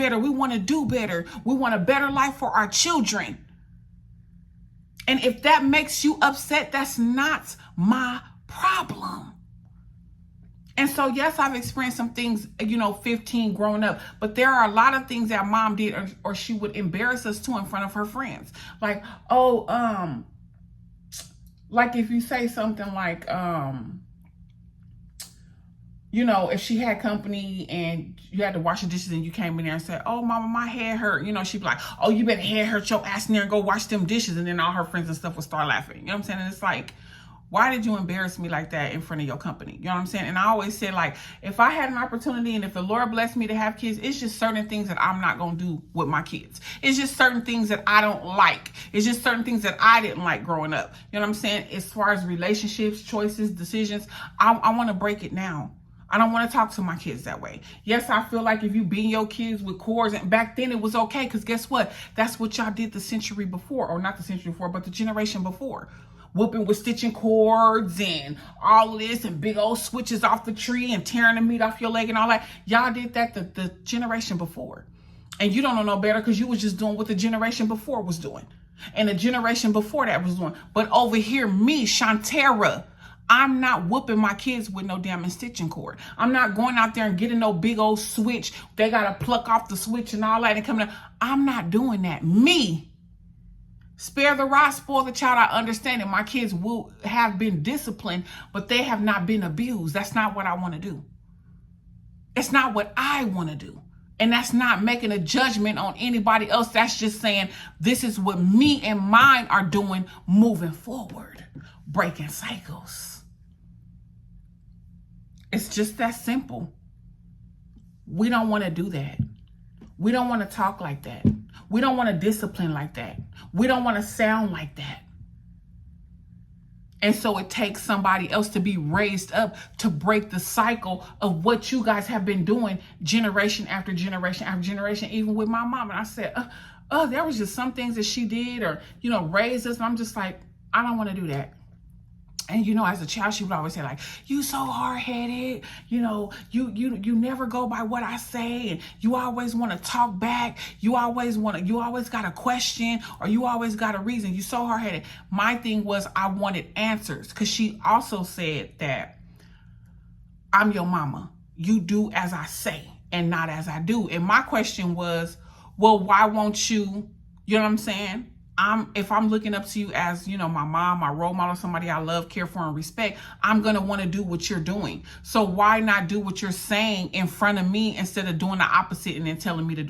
better. We want to do better. We want a better life for our children. And if that makes you upset, that's not my problem. And so, yes, I've experienced some things, 15 growing up, but there are a lot of things that mom did or she would embarrass us to in front of her friends. Like, like if you say something like, if she had company and you had to wash the dishes and you came in there and said, oh, mama, my head hurt. She'd be like, oh, you better head hurt your ass in there and go wash them dishes. And then all her friends and stuff would start laughing. You know what I'm saying? And it's like, why did you embarrass me like that in front of your company? You know what I'm saying? And I always say, like, if I had an opportunity and if the Lord blessed me to have kids, it's just certain things that I'm not going to do with my kids. It's just certain things that I don't like. It's just certain things that I didn't like growing up. You know what I'm saying? As far as relationships, choices, decisions, I want to break it now. I don't want to talk to my kids that way. Yes, I feel like if you beat your kids with cords, and back then it was okay, because guess what? That's what y'all did the century before, or not the century before, but the generation before. Whooping with stitching cords and all of this and big old switches off the tree and tearing the meat off your leg and all that. Y'all did that the generation before. And you don't know no better because you was just doing what the generation before was doing. And the generation before that was doing. But over here, me, Shantera, I'm not whooping my kids with no damn stitching cord. I'm not going out there and getting no big old switch. They got to pluck off the switch and all that and come down. I'm not doing that. Me. Spare the rod, spoil the child. I understand that my kids will have been disciplined, but they have not been abused. That's not what I want to do. It's not what I want to do. And that's not making a judgment on anybody else. That's just saying this is what me and mine are doing moving forward. Breaking cycles. It's just that simple. We don't want to do that. We don't want to talk like that. We don't want to discipline like that. We don't want to sound like that. And so it takes somebody else to be raised up to break the cycle of what you guys have been doing generation after generation after generation, even with my mom. And I said, there was just some things that she did or, raised us. And I'm just like, I don't want to do that. And, as a child, she would always say, like, you so hard-headed, you never go by what I say. And you always want to talk back. You always got a question or you always got a reason. You so hard-headed. My thing was I wanted answers because she also said that I'm your mama. You do as I say and not as I do. And my question was, well, why won't you, you know what I'm saying? If I'm looking up to you as, my mom, my role model, somebody I love, care for, and respect, I'm going to want to do what you're doing. So why not do what you're saying in front of me instead of doing the opposite and then telling me to do